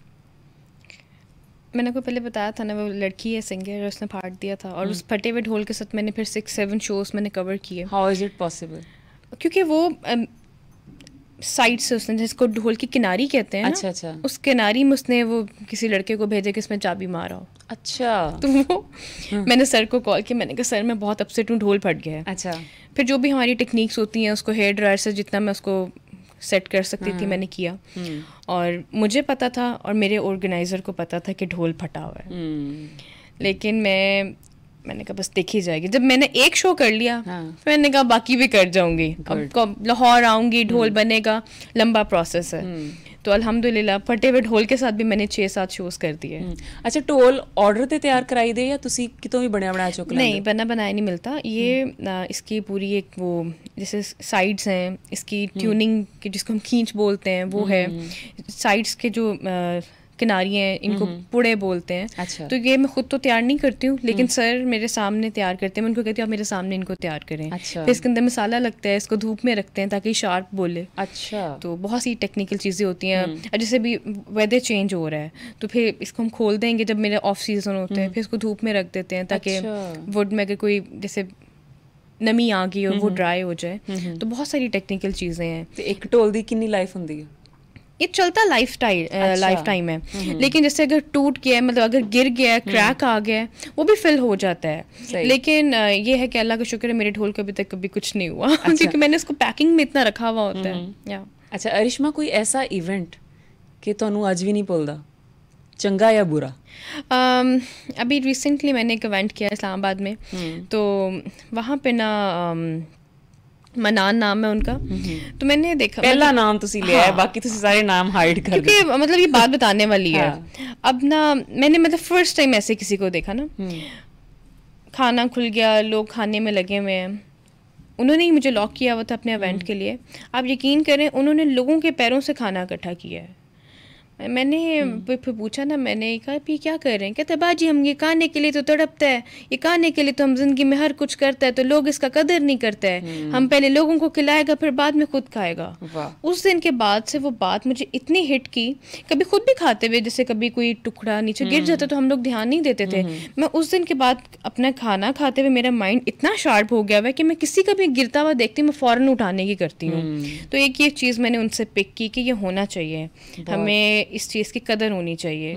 मैंने आपको पहले बताया था ना, वो लड़की है सिंगर, उसने फाड़ दिया था, और उस फटे हुए ढोल के साथ मैंने फिर 6-7 शोज मैंने कवर किए। How is it possible? क्योंकि वो साइड से उसने, जिसको ढोल की किनारी कहते हैं, अच्छा अच्छा, उस किनारी में उसने वो किसी लड़के को भेजे कि इसमें चाबी मारा हो। अच्छा। तो वो मैंने सर को कॉल किया, मैंने कहा सर मैं बहुत अपसेट हूँ, ढोल फट गया है। अच्छा। फिर जो भी हमारी टेक्निक्स होती हैं उसको हेयर ड्रायर से जितना मैं उसको सेट कर सकती थी मैंने किया, और मुझे पता था और मेरे ऑर्गेनाइज़र को पता था कि ढोल फटा हुआ है, लेकिन मैं मैंने कहा बस देखी जाएगी। जब मैंने एक शो कर लिया, हाँ। मैंने कहा बाकी भी कर जाऊंगी। अब लाहौर आऊंगी, ढोल बनेगा, लंबा प्रोसेस है। तो अल्हम्दुलिल्लाह फटे हुए ढोल के साथ भी मैंने 6-7 शोज कर दिए। अच्छा, ढोल ऑर्डर ते तैयार कराई दे या तुसी कितों भी बनया बनाया चुक नहीं, बना बनाया नहीं मिलता ये। इसकी पूरी एक वो जैसे साइड्स हैं, इसकी ट्यूनिंग की जिसको हम खींच बोलते हैं वो है, साइड्स के जो किनारियाँ हैं इनको पुड़े बोलते हैं। अच्छा। तो ये मैं खुद तो तैयार नहीं करती हूँ, लेकिन सर मेरे सामने तैयार करते हैं। मैं उनको कहती हूँ आप मेरे सामने इनको तैयार करें। अच्छा। फिर इसके अंदर मसाला लगता है, इसको धूप में रखते हैं ताकि शार्प बोले। अच्छा। तो बहुत सी टेक्निकल चीज़ें होती हैं। और जैसे भी वेदर चेंज हो रहा है तो फिर इसको हम खोल देंगे जब मेरे ऑफ सीजन होते हैं, फिर इसको धूप में रख देते हैं ताकि वुड में अगर कोई जैसे नमी आ गई और वो ड्राई हो जाए। तो बहुत सारी टेक्निकल चीज़ें हैं। तो एक ढोल दी कितनी लाइफ होती है? ये चलता लाइफ टाइम है, लेकिन जैसे अगर टूट गया है, मतलब अगर गिर गया है, क्रैक आ गया है, वो भी फिल हो जाता है। लेकिन ये है कि अल्लाह का शुक्र है मेरे ढोल को अभी तक कभी कुछ नहीं हुआ। अच्छा। क्योंकि मैंने इसको पैकिंग में इतना रखा हुआ होता है। अच्छा अरिश्मा, कोई ऐसा इवेंट कि तुहानू आज भी नहीं भुलदा, चंगा या बुरा? अभी रिसेंटली मैंने एक इवेंट किया इस्लामाबाद में, तो वहाँ पे ना मनान नाम है उनका। तो मैंने देखा पहला नाम तुसी लिया है, बाकी तुसी सारे नाम हाइड कर क्योंकि मतलब ये बात बताने वाली है। अब ना मैंने मतलब फर्स्ट टाइम ऐसे किसी को देखा ना, खाना खुल गया, लोग खाने में लगे हुए हैं। उन्होंने ही मुझे लॉक किया हुआ था अपने इवेंट के लिए। आप यकीन करें उन्होंने लोगों के पैरों से खाना इकट्ठा किया है। मैंने फिर पूछा ना, मैंने कहा ये क्या कर रहे हैं? कहते बाजी हम ये खाने के लिए तो तड़पता है, ये खाने के लिए तो हम जिंदगी में हर कुछ करता है, तो लोग इसका कदर नहीं करते हैं। हम पहले लोगों को खिलाएगा फिर बाद में खुद खाएगा। उस दिन के बाद से वो बात मुझे इतनी हिट की। कभी खुद भी खाते हुए जैसे कभी कोई टुकड़ा नीचे गिर जाता तो हम लोग ध्यान नहीं देते थे। मैं उस दिन के बाद अपना खाना खाते हुए मेरा माइंड इतना शार्प हो गया है कि मैं किसी का भी गिरता हुआ देखती हूँ मैं फौरन उठाने की करती हूँ। तो एक ये चीज़ मैंने उनसे पिक की कि ये होना चाहिए, हमें इस चीज़ की कदर होनी चाहिए।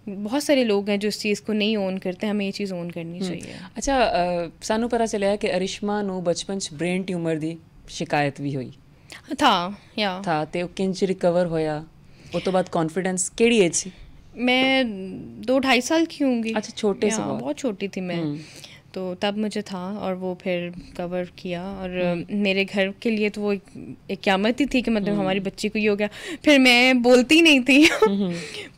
बहुत सारे लोग हैं जो इस चीज़ को नहीं ओन करते, हमें ये चीज़ ओन करनी चाहिए। अच्छा सानू पता चलिया कि अरिश्मा नू बचपन च ब्रेन ट्यूमर दी शिकायत भी हुई था ते किंज रिकवर होया? उस तो बाद कॉन्फिडेंस केड़ी एज सी? मैं 2-2.5 साल की होंगी। अच्छा, छोटे से बहुत छोटी थी मैं। तो तब मुझे था और वो फिर कवर किया। और मेरे घर के लिए तो वो एक क़यामत ही थी कि मतलब हमारी बच्ची को ये हो गया। फिर मैं बोलती नहीं थी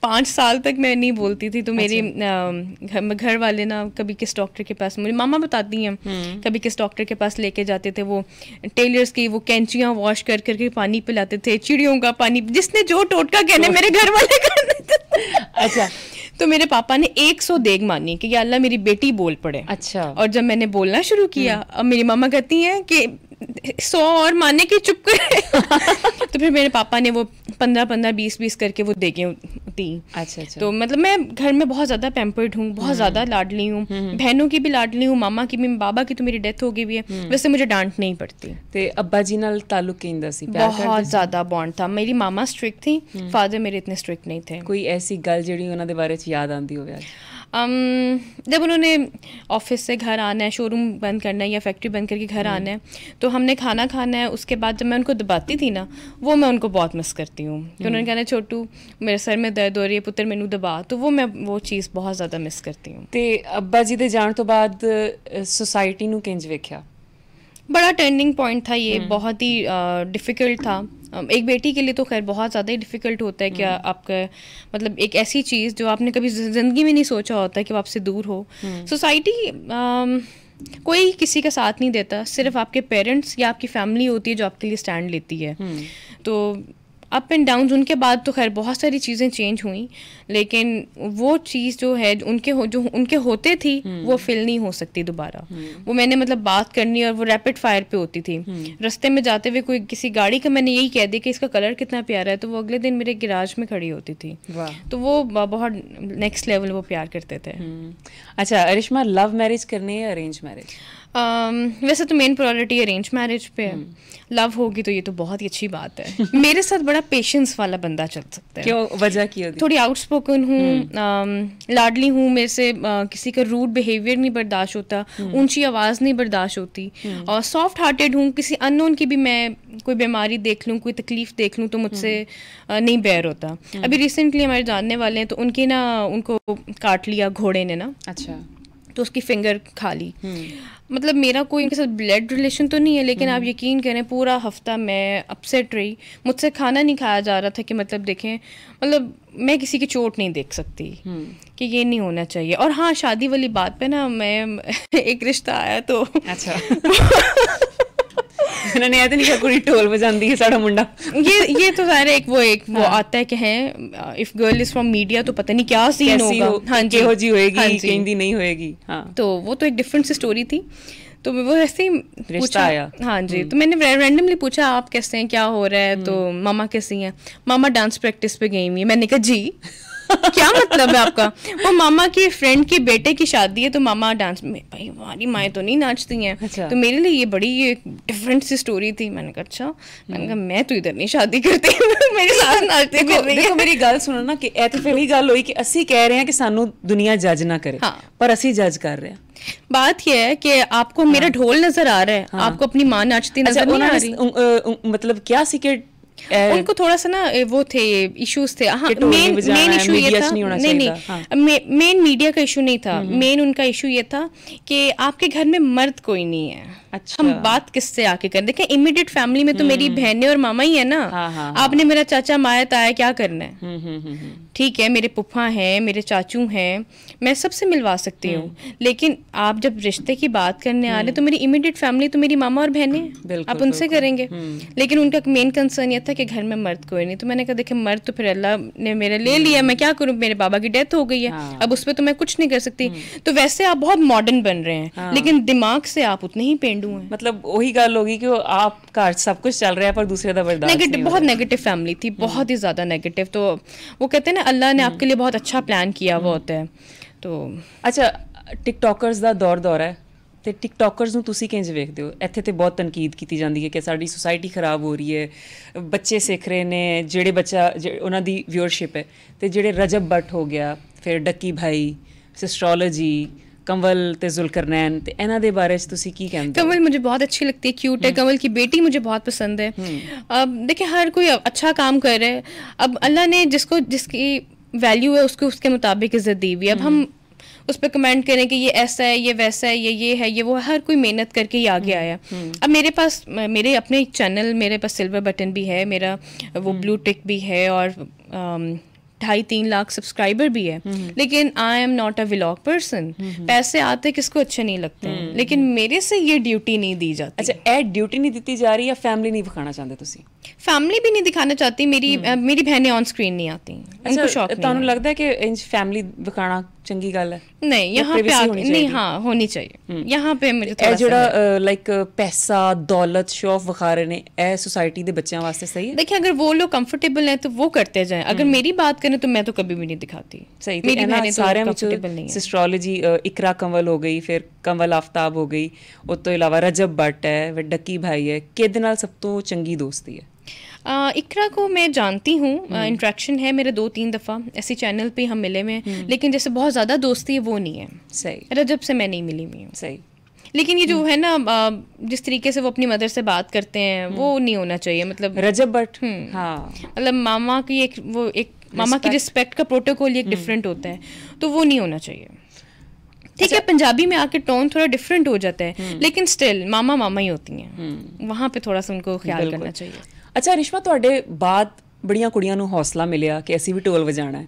5 साल तक मैं नहीं बोलती थी। तो मेरी घर वाले ना कभी किस डॉक्टर के पास, मुझे मामा बताती हैं, कभी किस डॉक्टर के पास लेके जाते थे। वो टेलर्स की वो कैंचियाँ वॉश कर करके पानी पिलाते थे, चिड़ियों का पानी, जिसने जो टोटका कहने मेरे घर वाले करते थे। अच्छा, तो मेरे पापा ने 100 देग मानी कि या अल्लाह मेरी बेटी बोल पड़े। अच्छा। और जब मैंने बोलना शुरू किया, अब मेरी मामा कहती हैं कि 100 और माने की चुप करे। तो फिर मेरे पापा ने वो 15-15, 20-20 करके वो देगे दी। अच्छा। तो मतलब मैं घर में बहुत ज़्यादा पैम्पर्ड हूँ, बहुत ज़्यादा लाडली हूँ, बहनों की भी लाडली हूँ, मामा की भी। बाबा की तो मेरी डेथ हो गई हुई है, वैसे मुझे डांट नहीं पड़ती। ते अब्बा जी नाल ताल्लुक किंदा सी? बहुत ज़्यादा बॉन्ड था। मेरी मामा स्ट्रिक्ट थी, फादर मेरे इतने स्ट्रिक्ट नहीं थे। कोई ऐसी गल जिहड़ी उन्हां दे बारे च याद आंदी होवे? जब उन्होंने ऑफिस से घर आना है, शोरूम बंद करना है या फैक्ट्री बंद करके घर आना है, तो हमने खाना खाना है। उसके बाद जब मैं उनको दबाती थी ना, वो मैं उनको बहुत मिस करती हूँ कि उन्होंने कहना छोटू मेरे सर में दर्द हो रही है, पुत्र मैनू दबा। तो वो मैं वो चीज़ बहुत ज़्यादा मिस करती हूँ। ते अब्बा जी दे जाण तो बाद सोसाइटी नू किंज वेख्या? बड़ा टर्निंग पॉइंट था ये, बहुत ही डिफ़िकल्ट था। एक बेटी के लिए तो खैर बहुत ज़्यादा ही डिफ़िकल्ट होता है कि आपका मतलब एक ऐसी चीज़ जो आपने कभी ज़िंदगी में नहीं सोचा होता है कि वो आपसे दूर हो। सोसाइटी कोई किसी का साथ नहीं देता, सिर्फ आपके पेरेंट्स या आपकी फैमिली होती है जो आपके लिए स्टैंड लेती है। तो अप एंड डाउन, उनके बाद तो खैर बहुत सारी चीज़ें चेंज हुई, लेकिन वो चीज़ जो है जो उनके होते थी वो फिल नहीं हो सकती दोबारा। वो मैंने मतलब बात करनी और वो रैपिड फायर पे होती थी। रास्ते में जाते हुए कोई किसी गाड़ी का मैंने यही कह दिया कि इसका कलर कितना प्यारा है, तो वो अगले दिन मेरे गैराज में खड़ी होती थी। तो वो बहुत नेक्स्ट लेवल वो प्यार करते थे। अच्छा अरिश्मा, लव मैरिज करनी है या अरेंज मैरिज? वैसे तो मेन प्रायोरिटी अरेंज मैरिज पे है। लव होगी तो ये तो बहुत ही अच्छी बात है। मेरे साथ बड़ा पेशेंस वाला बंदा चल सकता है। क्यों, वजह की होगी? थोड़ी आउटस्पोकन हूँ, लाडली हूँ, मेरे से किसी का रूड बिहेवियर नहीं बर्दाश्त होता, ऊंची आवाज़ नहीं बर्दाश्त होती, और सॉफ्ट हार्टेड हूँ। किसी अननोन की भी मैं कोई बीमारी देख लूँ, कोई तकलीफ देख लूँ तो मुझसे नहीं बेयर होता। अभी रिसेंटली हमारे जानने वाले हैं तो उनको काट लिया घोड़े ने ना। अच्छा। तो उसकी फिंगर खा ली। मतलब मेरा कोई इनके साथ ब्लड रिलेशन तो नहीं है, लेकिन आप यकीन करें पूरा हफ्ता मैं अपसेट रही, मुझसे खाना नहीं खाया जा रहा था कि मतलब देखें, मतलब मैं किसी की चोट नहीं देख सकती कि ये नहीं होना चाहिए। और हाँ, शादी वाली बात पे ना, मैं एक रिश्ता आया तो अच्छा मैंने ये तो नहीं कहा कुड़ी ढोल बजाती है साड़ा मुंडा। ये तो ज़ाहिर है वो आता है कि हैं if girl is from media तो पता नहीं क्या सीन होगा। हाँ जी, केहो जी होएगी, कहीं नहीं होएगी। हाँ, तो वो तो एक डिफरेंट सी स्टोरी थी। तो वो ऐसे ही पूछा आया। हाँ जी, तो मैंने रैंडमली पूछा आप कैसे हैं, क्या हो रहा है, तो मामा कैसी हैं, मामा डांस प्रैक्टिस पे गई हुई है। मैंने कहा जी क्या मतलब है आपका? वो मामा की फ्रेंड के बेटे की शादी है तो मामा डांस में, भाई हमारी माएँ तो नहीं नाचती हैं। अच्छा। तो मेरे लिए ये बड़ी डिफरेंट सी स्टोरी थी। मैंने कहा अच्छा, मैंने कहा मैं तो इधर नहीं शादी करती मेरे साथ नाचते देखो मेरी गल सुनो ना कि ਇਹ ਤੇ ਫਿਰ ਹੀ ਗੱਲ ਹੋਈ ਕਿ ਅਸੀਂ ਕਹਿ ਰਹੇ ਹਾਂ ਕਿ ਸਾਨੂੰ ਦੁਨੀਆ ਜੱਜ ਨਾ ਕਰੇ, पर ਅਸੀਂ जज कर रहे हैं। बात यह है कि आपको मेरा ढोल नजर आ रहा है, आपको अपनी माँ नाचती नजर नहीं आ रही। मतलब क्या सी के उनको थोड़ा सा ना वो थे इश्यूज थे। हाँ, मेन इशू ये था, नहीं मेन मीडिया का इशू नहीं था, मेन उनका इशू ये था कि आपके घर में मर्द कोई नहीं है। अच्छा। हम बात किससे आके करें? देखें इमीडिएट फैमिली में तो मेरी बहनें और मामा ही है ना। आपने मेरा चाचा माया ताया क्या करना है? ठीक है, मेरे पुप्पा हैं, मेरे चाचू हैं, मैं सबसे मिलवा सकती हूँ, लेकिन आप जब रिश्ते की बात करने आ रहे तो मेरी इमीडिएट फैमिली तो मेरी मामा और बहनें, आप उनसे करेंगे। लेकिन उनका मेन कंसर्न ये था कि घर में मर्द कोई नहीं। तो मैंने कहा देखे मर्द तो फिर अल्लाह ने मेरे ले लिया, मैं क्या करूँ, मेरे बाबा की डेथ हो गई है, अब उस पर तो मैं कुछ नहीं कर सकती। तो वैसे आप बहुत मॉडर्न बन रहे हैं, लेकिन दिमाग से आप उतने ही पेंडू हैं। मतलब वही गल होगी कि आप घर सब कुछ चल रहा है पर दूसरे का बर्दाश्त नहीं। बहुत नेगेटिव फैमिली थी, बहुत ही ज्यादा नेगेटिव। तो वो कहते हैं ना अल्लाह ने आपके लिए बहुत अच्छा प्लान किया हुआ होता है। तो अच्छा, टिकटॉकर्स ਦਾ ਦੌਰ ਹੈ ਤੇ ਟਿਕਟੌਕਰਸ ਨੂੰ ਤੁਸੀਂ ਕਿੰਜ ਵੇਖਦੇ ਹੋ? ਇੱਥੇ ਤੇ ਬਹੁਤ ਤਨਕੀਦ ਕੀਤੀ ਜਾਂਦੀ ਹੈ ਕਿ ਸਾਡੀ ਸੁਸਾਇਟੀ ਖਰਾਬ ਹੋ ਰਹੀ ਹੈ, ਬੱਚੇ ਸਿੱਖ ਰਹੇ ਨੇ, ਜਿਹੜੇ ਬੱਚਾ ਉਹਨਾਂ ਦੀ ਵਿਊਅਰਸ਼ਿਪ ਹੈ, ਤੇ ਜਿਹੜੇ ਰਜਬ ਭੱਟ ਹੋ ਗਿਆ, ਫਿਰ ਡੱਕੀ ਭਾਈ, ਸਿਸਟਰੋਲੋਜੀ, कंवल ते जुल्करनैन, ते इन्हां दे बारे च तुसी की कहंदे हो? कंवल मुझे बहुत अच्छी लगती है, क्यूट है। कंवल की बेटी मुझे बहुत पसंद है। अब देखिए हर कोई अच्छा काम कर रहा है, अब अल्लाह ने जिसको जिसकी वैल्यू है उसको उसके मुताबिक इज्जत दी हुई है। अब हम उस पर कमेंट करें कि ये ऐसा है, ये वैसा है, ये है, ये वो, हर कोई मेहनत करके ही आगे आया। अब मेरे पास मेरे अपने चैनल, मेरे पास सिल्वर बटन भी है, मेरा वो ब्लू टिक भी है, और 2.5-3 लाख सब्सक्राइबर भी है, लेकिन I am not a vlog person. पैसे आते किसको अच्छे नहीं लगते हैं, लेकिन मेरे से ये ड्यूटी नहीं दी जाती। अच्छा, ए ड्यूटी नहीं दी जा रही या फैमिली नहीं दिखाना चाहते तुसी? फैमिली भी नहीं दिखाना चाहती, मेरी बहनें ऑन स्क्रीन नहीं आती, उनको शौक नहीं। ਤੁਹਾਨੂੰ ਲੱਗਦਾ ਹੈ ਕਿ ਇੰਜ फैमिली दिखाना चंगी गल है? नहीं, यहाँ पे नहीं, हाँ होनी चाहिए। यहाँ पे मुझे थोड़ा सा लाइक पैसा दौलत शो ऑफ विखा रहे ने, ए सोसाइटी दे बच्चों वास्ते सही है? देखिए अगर वो लोग कंफर्टेबल हैं तो वो करते जाएं, अगर मेरी बात करें तो मैं तो कभी भी नहीं दिखाती। सही, मेरी बहनें सारे कंफर्टेबल नहीं है। सिस्ट्रोलॉजी इकरा कंवल हो गई, फिर कंवल आफ्ताब हो गई, उस तो इलावा रजब भट्ट है, फिर डक्की भाई है, किहदे नाल सब तो चंगी दोस्ती है? इकरा को मैं जानती हूँ, इंट्रैक्शन है मेरे 2-3 दफ़ा, ऐसी चैनल पे हम मिले हुए, लेकिन जैसे बहुत ज़्यादा दोस्ती है वो नहीं है। सही, रजब से मैं नहीं मिली हुई हूँ। सही, लेकिन ये जो है ना जिस तरीके से वो अपनी मदर से बात करते हैं वो नहीं होना चाहिए। मतलब रजब भट्ट, हाँ, मतलब मामा की एक मामा की रिस्पेक्ट का प्रोटोकॉल एक डिफरेंट होता है, तो वो नहीं होना चाहिए। ठीक है, पंजाबी में आके टोन थोड़ा डिफरेंट हो जाता है, लेकिन स्टिल मामा मामा ही होती हैं, वहाँ पे थोड़ा सा उनको ख्याल करना चाहिए। अच्छा रिश्मा, ਤੁਹਾਡੇ ਬਾਅਦ ਬੜੀਆਂ ਕੁੜੀਆਂ ਨੂੰ ਹੌਸਲਾ ਮਿਲਿਆ ਕਿ ਅਸੀਂ ਵੀ ਢੋਲ ਵਜਾਣਾ ਹੈ,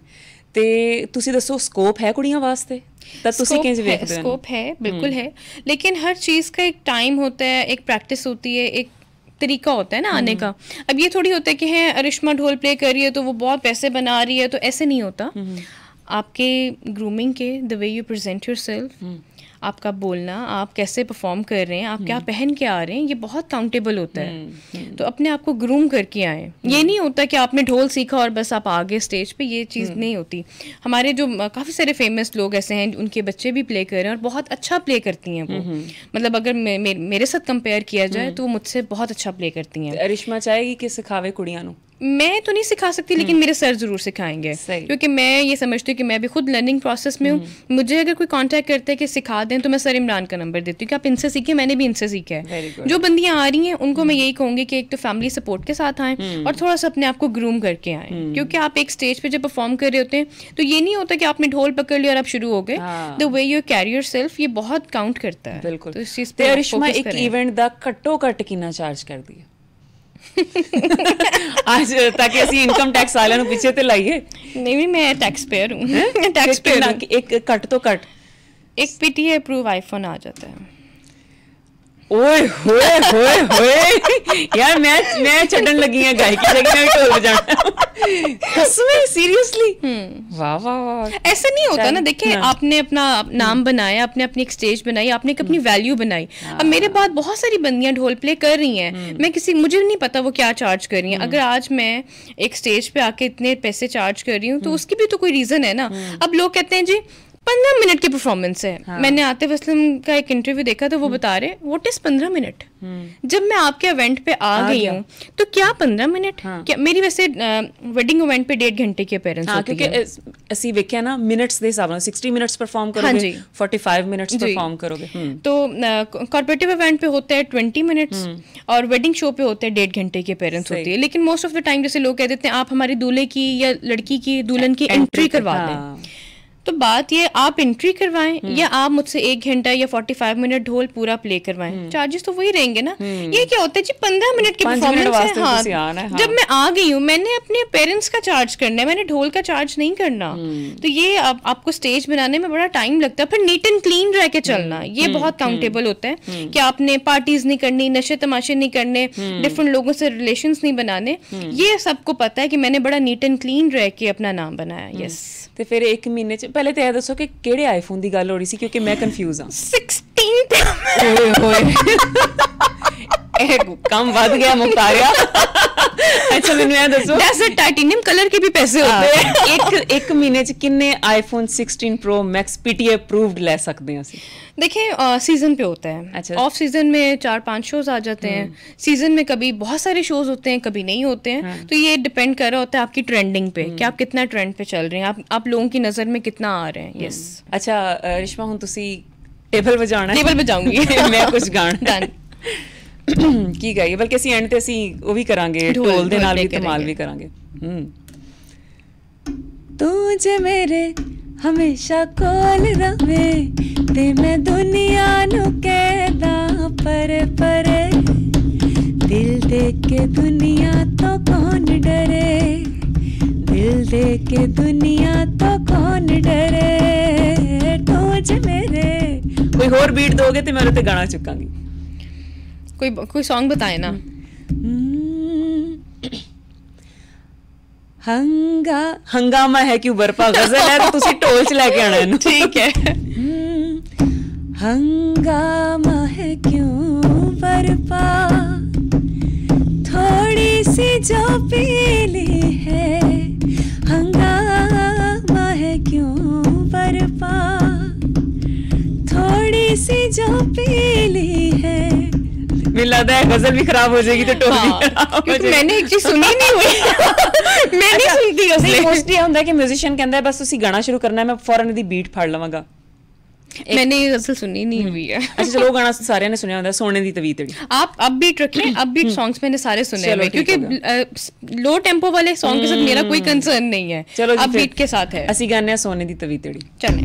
ਤੇ ਤੁਸੀਂ ਦੱਸੋ ਸਕੋਪ ਹੈ ਕੁੜੀਆਂ ਵਾਸਤੇ? ਤਾਂ ਤੁਸੀਂ ਕਿੰਜ ਵੇਖਦੇ ਹੋ? स्कोप है, बिल्कुल है, लेकिन हर चीज़ का एक टाइम होता है, एक प्रैक्टिस होती है, एक तरीका होता है ना आने का। अब ये थोड़ी होता है कि है रिश्मा ढोल प्ले कर रही है तो वो बहुत पैसे बना रही है, तो ऐसे नहीं होता। आपके ग्रूमिंग के, the way you present yourself, आपका बोलना, आप कैसे परफॉर्म कर रहे हैं, आप क्या पहन के आ रहे हैं, ये बहुत काउंटेबल होता है। तो अपने आप को ग्रूम करके आए। ये नहीं होता कि आपने ढोल सीखा और बस आप आ गए स्टेज पे, ये चीज़ नहीं होती। हमारे जो काफ़ी सारे फेमस लोग ऐसे हैं, उनके बच्चे भी प्ले कर रहे हैं और बहुत अच्छा प्ले करती हैं वो। मतलब अगर मेरे साथ कंपेयर किया जाए तो वो मुझसे बहुत अच्छा प्ले करती हैं। रिश्मा चाहेगी कि सिखावे कुड़ियां नूं मैं तो नहीं सिखा सकती, लेकिन मेरे सर जरूर सिखाएंगे, क्योंकि मैं ये समझती हूँ कि मैं भी खुद लर्निंग प्रोसेस में हूँ। मुझे अगर कोई कांटेक्ट करता है कि सिखा दें, तो मैं सर इमरान का नंबर देती हूँ कि आप इनसे सीखें, मैंने भी इनसे सीखा है। जो बंदियाँ आ रही हैं उनको मैं यही कहूँगी कि एक तो फैमिली सपोर्ट के साथ आएँ और थोड़ा सा अपने आप को ग्रूम करके आएँ, क्योंकि आप एक स्टेज पे जब परफॉर्म कर रहे होते हैं तो ये नहीं होता कि आपने ढोल पकड़ लिया और आप शुरू हो गए। The way you carry yourself, ये बहुत काउंट करता है। बिल्कुल। तो इस चीज़ पे रिश्मा एक इवेंट दा घट्टो घट कितना चार्ज कर दिया आज, ताकि ਅਸੀਂ ਇਨਕਮ ਟੈਕਸ ਵਾਲਿਆਂ ਨੂੰ ਪਿੱਛੇ ਤੇ ਲਾਈਏ? नहीं, मैं टैक्स पेयर हूँ। टैक्स पेयर एक घट तो घट एक पीटीए अप्रूव आईफोन आ जाता है। ओए होए होए होए यार, मैं छड्डन लगी है गायकी, लेकिन मैं भी ढोल बजाना कसमें, सीरियसली। वाह वाह वाह। ऐसा नहीं होता ना, देखिए आपने अपना नाम बनाया, आपने अपनी एक स्टेज बनाई, आपने एक अपनी वैल्यू बनाई। अब मेरे बाद बहुत सारी बंदियां ढोल प्ले कर रही हैं, मैं मुझे नहीं पता वो क्या चार्ज कर रही हैं। अगर आज मैं एक स्टेज पे आके इतने पैसे चार्ज कर रही हूँ तो उसकी भी तो कोई रीजन है ना। अब लोग कहते हैं जी 15 मिनट की परफॉर्मेंस है। मैंने आतिफ असलम का एक इंटरव्यू देखा तो वो बता रहे व्हाट इज 15 मिनट। जब मैं आपके इवेंट पे आ गई हूँ तो क्या 15 मिनट? क्या मेरी वैसे वेडिंग इवेंट पे 1.5 घंटे की अपीयरेंस होती है, क्योंकि ਅਸੀਂ ਵੇਖਿਆ ਨਾ ਮਿੰਟਸ ਦੇ ਹਿਸਾਬ ਨਾਲ 60 मिनट्स परफॉर्म करोगे, 45 मिनट्स परफॉर्म करोगे। तो कॉर्पोरेटिव इवेंट पे होता है 20 मिनट्स और वेडिंग शो पे होता है 1.5 घंटे की अपीयरेंस होती है। लेकिन मोस्ट ऑफ द टाइम जैसे लोग कह देते हैं आप हमारी दूल्हे की या लड़की की दुल्हन की एंट्री करवा दें, तो बात ये आप एंट्री करवाएं या आप मुझसे 1 घंटा या 45 मिनट ढोल पूरा प्ले करवाएं, चार्जेस तो वही रहेंगे ना। ये क्या होता है जी 15 मिनट की परफॉर्मेंस है। हाँ, जब मैं आ गई हूँ मैंने अपने पेरेंट्स का चार्ज करना है, मैंने ढोल का चार्ज नहीं करना। तो ये आपको स्टेज बनाने में बड़ा टाइम लगता है। फिर नीट एंड क्लीन रह के चलना, ये बहुत काउंटेबल होता है कि आपने पार्टीज नहीं करनी, नशे तमाशे नहीं करने, डिफरेंट लोगों से रिलेशंस नहीं बनाने। ये सबको पता है कि मैंने बड़ा नीट एंड क्लीन रह के अपना नाम बनाया। यस। ਤੇ ਫਿਰ 1 ਮਹੀਨੇ ਚ ਪਹਿਲੇ ਤੇ ਇਹ ਦੱਸੋ ਕਿ ਕਿਹੜੇ ਆਈਫੋਨ ਦੀ ਗੱਲ ਹੋ ਰਹੀ ਸੀ, ਕਿਉਂਕਿ ਮੈਂ ਕਨਫਿਊਜ਼ ਹਾਂ। 16 ਓਏ ਹੋਏ ਇਹ ਕੰਮ ਵੱਧ ਗਿਆ ਮੁਖਤਾਰਿਆ। ਅੱਛਾ ਮੈਨੂੰ ਇਹ ਦੱਸੋ, जैसे टाइटेनियम कलर के भी पैसे होते हैं। ਇੱਕ ਮਹੀਨੇ ਚ ਕਿੰਨੇ iPhone 16 Pro Max PTA approved ले सकते हैं ਅਸੀਂ? देखिए सीजन पे होता है। अच्छा। ऑफ सीजन में 4-5 शोज आ जाते हैं, सीजन में कभी बहुत सारे शोज होते हैं, कभी नहीं होते हैं। तो ये डिपेंड कर रहा होता है आपकी ट्रेंडिंग पे कि आप कितना ट्रेंड पे चल रहे हैं, आप लोगों की नजर में कितना आ रहे हैं। यस। अच्छा रिश्मा हुन तुसी टेबल बजाना है? टेबल बजाऊंगी मैं कुछ गाना डन ਕੀ ਗਾਈਏ, ਬਲਕਿ ਅਸੀਂ ਐਂਡ ਤੇ ਅਸੀਂ ਉਹ ਵੀ ਕਰਾਂਗੇ, ਢੋਲ ਦੇ ਨਾਲ ਵੀ ਧਮਾਲ ਵੀ ਕਰਾਂਗੇ। ਤੂੰ ਜੇ ਮੇਰੇ ਹਮੇਸ਼ਾ ਕੋਲ ਰਵੇ ਤੇ ਮੈਂ ਦੁਨੀਆ ਨੂੰ ਕਹਿਦਾ ਪਰੇ ਪਰੇ, ਦਿਲ ਦੇ ਕੇ ਦੁਨੀਆ ਤੋਂ ਕੌਣ ਡਰੇ, ਦਿਲ ਦੇ ਕੇ ਦੁਨੀਆ ਤੋਂ ਕੌਣ ਡਰੇ, ਤੂੰ ਜੇ ਮੇਰੇ। ਕੋਈ ਹੋਰ ਬੀਟ ਦੋਗੇ ਤੇ ਮੈਂ ਉਹਦੇ ਤੇ ਗਾਣਾ ਚੁੱਕਾਂਗੀ। कोई सॉन्ग बताए ना। हंगामा है क्यों बरपा गजल है, तो तुसी ढोल च लेके आना है। ठीक है। हंगामा है क्यों बरपा, थोड़ी सी जो पीली है, हंगामा है क्यों बरपा, थोड़ी सी जो पीली है। मुझे लगता है गजल भी खराब हो जाएगी तो टोन भी खराब हो जाएगी। मैंने एक चीज सुनी नहीं हुई मैं नहीं सुनती गजल। मोस्टली ਹੁੰਦਾ कि म्यूजिशियन कहता है बस ਤੁਸੀਂ गाना शुरू करना है, मैं फौरन दी बीट फाड़ लवांगा। मैंने ये गजल सुनी नहीं हुई है। अच्छा चलो गाना सारे ने सुना होता है, सोने दी तवीतड़ी। आप अब बीट रखें, अब बीट सॉन्ग्स मैंने सारे सुने हैं, क्योंकि लो टेम्पो वाले सॉन्ग के साथ मेरा कोई कंसर्न नहीं है। चलो अब बीट के साथ है, ਅਸੀਂ गाने सोने दी तवीतड़ी। चले।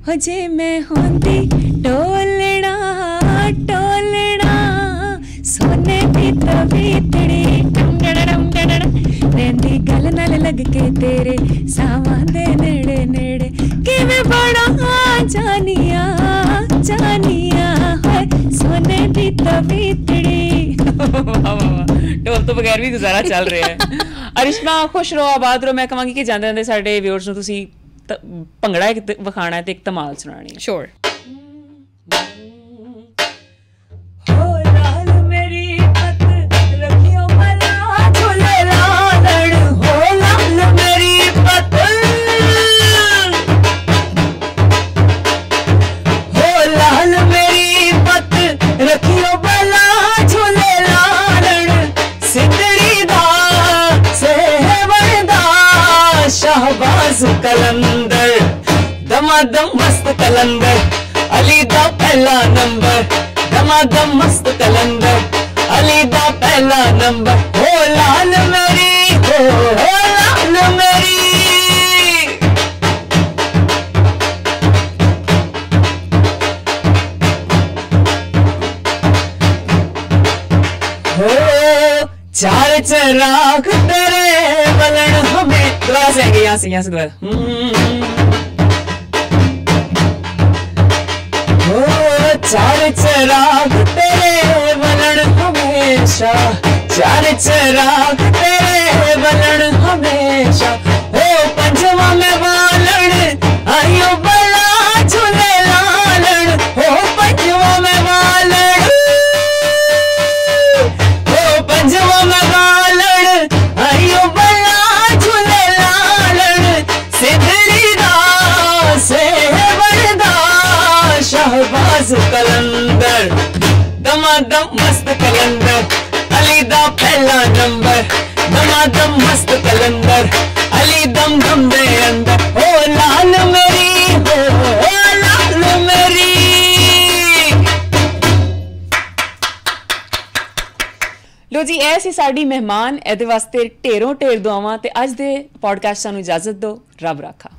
हो जे मैं होंदी टोलना टोलना सोने दी तवीतड़ी, रहंदी गल नाल लग के तेरे सावां दे नेड़े नेड़े, किवें बड़ा जानिया जानिया होए सोने दी तवीतड़ी। ढोल तो बगैर भी गुजारा चल रहा है। अरिश्मा खुश रहो आबाद रहो। मैं कहांगी कि जांदे जांदे साडे व्यूअर्स ਨੂੰ ਤੁਸੀਂ ਭੰਗੜਾ ਇੱਕ ਵਿਖਾਣਾ ਹੈ ਤੇ ਇੱਕ ਧਮਾਲ ਸੁਣਾਣੀ ਹੈ। श्योर। रखियो बला झूले लालन सिंदड़ी दा दमादम मस्त कलंदर अली दा पहला नंबर, दमादम मस्त कलंदर अली दा पहला नंबर। हो लाल मेरी, हो लाल मेरी। हो चार चिराग तेरे बलन हमें, दोबारा से आएंगे, यहाँ से दोबारा। हो चार चिराग तेरे बलन हमेशा, चार चिराग तेरे बलन हमेशा। हो पंजवा में बालन आयो बड़ा झूले लालन, हो पंजवा में बालन, हो पंजवा में बालन आयो बड़ा झूले लालन। सिद्धरी दास बड़दा शहबाज कलंदर, दमादम मस्त कलंदर अली दा पहला नंबर, दमादम मस्त कलंदर अली दम दम दे अंदर। हो लाल मेरी, हो लाल मेरी। लो जी, ऐसी साड़ी मेहमान, ਇਹਦੇ ਵਾਸਤੇ ਢੇਰੋਂ ਢੇਰ ਦੁਆਵਾਂ ਤੇ ਅੱਜ ਦੇ ਪੋਡਕਾਸਟ ਸਾਨੂੰ ਇਜਾਜ਼ਤ ਦਿਓ। ਰੱਬ ਰਾਖਾ।